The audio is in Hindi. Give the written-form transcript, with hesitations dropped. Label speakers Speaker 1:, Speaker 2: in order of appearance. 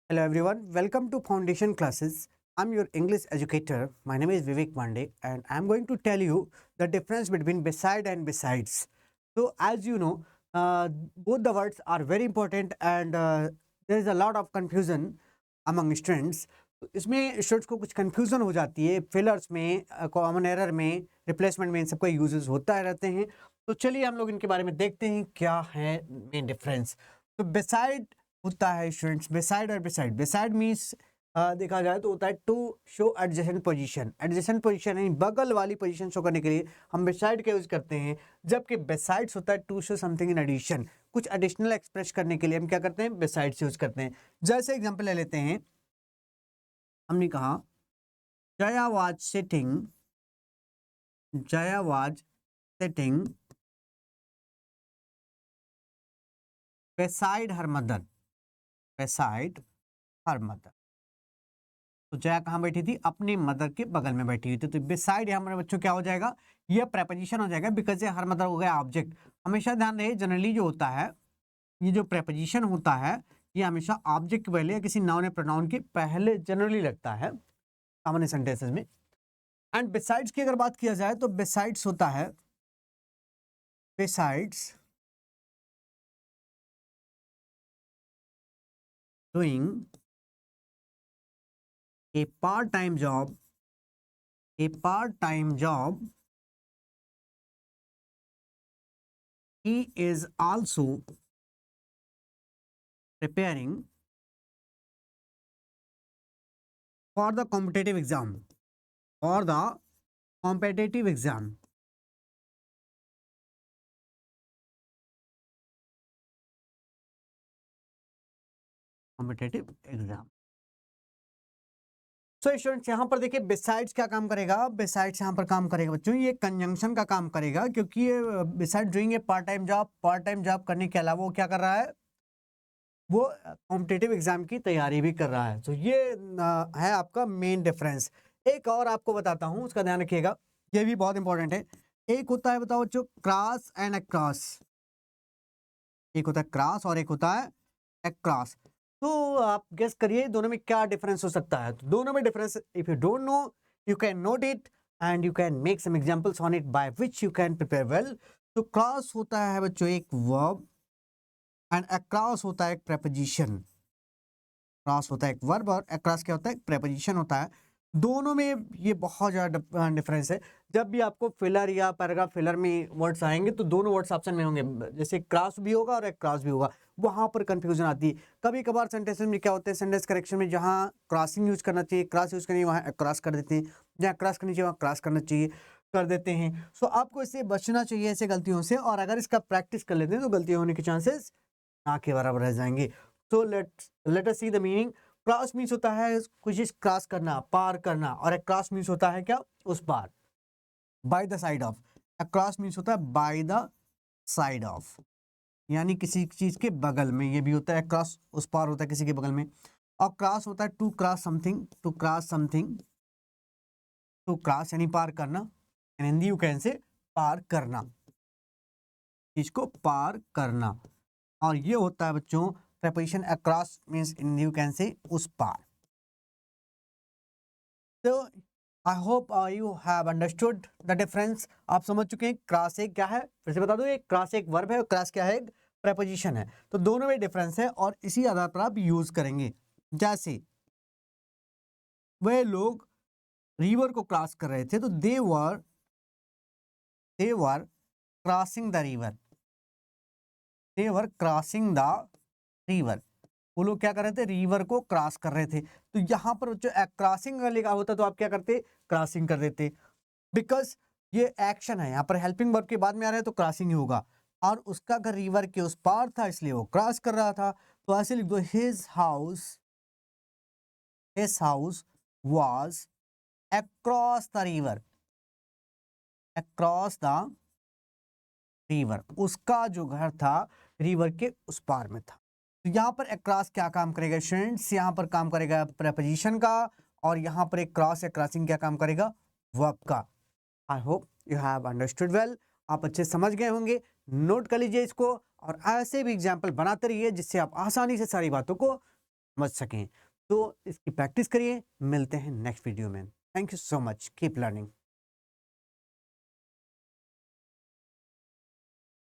Speaker 1: Hello everyone, welcome to Foundation Classes. I'm your English educator. My name is Vivek Pandey and I'm going to tell you the difference between beside and besides. So as you know, both the words are very important and there is a lot of confusion among students. तो इसमें स्टूडेंट्स को कुछ कन्फ्यूजन हो जाती है फिलर्स में, कॉमन एरर में, रिप्लेसमेंट में, इन सबका यूजेस होता रहते हैं। तो चलिए हम लोग इनके बारे में देखते हैं क्या है मेन डिफरेंस। तो बेसाइड होता है स्टूडेंट्स, बेसाइड और बेसाइड। बेसाइड मीन्स देखा जाए तो होता है to show adjacent position. Adjacent position यानी बगल वाली पोजीशन शो करने के लिए हम बेसाइड का यूज करते हैं, जबकि बेसाइड्स होता है to show something in addition. कुछ एडिशनल एक्सप्रेस करने के लिए हम क्या करते हैं, बेसाइड्स यूज करते हैं। जैसे एग्जांपल ले लेते हैं, हमने कहा Jaya was sitting, Jaya was sitting beside her mother, beside her mother। तो जया कहाँ बैठी थी, अपनी मदर के बगल में बैठी हुई थी। तो बिसाइड यहाँ हमारे बच्चों क्या हो जाएगा, ये प्रेपोजिशन हो जाएगा, बिकॉज ये हर मदर हो गया ऑब्जेक्ट। हमेशा ध्यान रहे जनरली जो होता है, ये जो प्रेपोजिशन होता है ये हमेशा ऑब्जेक्ट के पहले या किसी नाउन या प्रोनाउन के पहले जनरली लगता है सामान्य सेंटेंसेस में। एंड बिसाइड्स की अगर बात किया जाए तो बिसाइड्स होता है, besides doing a part-time job, a part-time job, he is also preparing for the competitive exam, for the competitive exam। competitive exam। So students यहाँ पर देखिए बिसाइड्स क्या काम करेगा, बिसाइड्स यहाँ पर काम करेगा बच्चों, ये कंजंक्शन का काम करेगा, क्योंकि ये beside doing a part time job करने के अलावा वो क्या कर रहा है, वो कॉम्पिटिटिव एग्जाम की तैयारी भी कर रहा है। तो ये है आपका मेन डिफरेंस। एक और आपको बताता हूँ, उसका ध्यान रखिएगा, ये भी बहुत इंपॉर्टेंट है। एक होता है, बताओ बच्चों, क्रॉस एंड अक्रॉस। एक होता है क्रॉस और एक होता है अक्रॉस। तो आप गेस करिए दोनों में क्या डिफरेंस हो सकता है। तो दोनों में difference, if you don't know you can note it and you can make some examples on it by which you can prepare well. तो क्रॉस होता है बच्चों एक वर्ब एंड अक्रॉस होता है एक प्रेपोजिशन। क्रॉस होता है एक वर्ब और अक्रॉस क्या होता है, एक प्रेपोजिशन होता है। दोनों में ये बहुत ज़्यादा डिफरेंस है। जब भी आपको फिलर या पैराग्राफ फिलर में वर्ड्स आएंगे तो दोनों वर्ड्स ऑप्शन में होंगे, जैसे क्रॉस भी होगा और एक क्रॉस भी होगा, वहाँ पर कंफ्यूजन आती है। कभी कभार सेंटेंसेस में क्या होता है, सेंटेंस करेक्शन में जहाँ क्रॉसिंग यूज करना चाहिए क्रॉस यूज करनी, वहाँ क्रॉस कर देते हैं, जहाँ क्रॉस करनी चाहिए वहाँ क्रॉस करना चाहिए, कर देते हैं। सो आपको इससे बचना चाहिए, ऐसे गलतियों से, और अगर इसका प्रैक्टिस कर लेते हैं तो गलतियाँ होने के चांसेस ना के बराबर रह जाएंगे। तो let us see the meaning. Cross means होता है कुछ चीज क्रॉस करना, पार करना, और क्रॉस मीन्स होता है क्या, उस पार, by the side of. Cross means होता है बाय द साइड ऑफ, यानी किसी चीज के बगल में। ये भी होता है क्रॉस, उस पार होता है किसी के बगल में। और क्रॉस होता है to cross something, to cross something, to cross यानी पार करना। इन हिंदी यू कैन से पार करना, चीज को पार करना। और ये होता है बच्चों preposition across, means in you can say उस पार। तो I hope you have understood the difference। आप समझ चुके हैं क्रॉस एक क्या है, फिर से बता दो, एक क्रॉस एक वर्ब है और क्रॉस क्या है, एक preposition है। तो दोनों में डिफरेंस है और इसी आधार पर आप यूज करेंगे। जैसे वे लोग रिवर को क्रॉस कर रहे थे, तो they were crossing the river, they were crossing the river. वो लोग क्या कर रहे थे, रिवर को क्रॉस कर रहे थे। तो यहाँ पर जो क्रॉसिंग लिखा होता तो आप क्या करते, क्रॉसिंग कर देते, बिकॉज ये एक्शन है, यहाँ पर हेल्पिंग वर्ब के बाद में आ रहा है तो क्रॉसिंग ही होगा। और उसका घर रिवर के उस पार था इसलिए वो क्रॉस कर रहा था। तो ऐसे लिख दो, his house was across the river, across the river, उसका जो घर था रिवर के उस पार में था। तो यहाँ पर अक्रॉस क्या काम करेगा स्टूडेंट्स, यहाँ पर काम करेगा प्रेपोजिशन का, और यहाँ पर एक क्रॉस या क्रॉसिंग क्या काम करेगा, वर्ब का। I hope you have understood well. आप अच्छे समझ गए होंगे, नोट कर लीजिए इसको और ऐसे भी एग्जाम्पल बनाते रहिए जिससे आप आसानी से सारी बातों को समझ सकें। तो इसकी प्रैक्टिस करिए, मिलते हैं नेक्स्ट वीडियो में। Thank you so much, keep learning.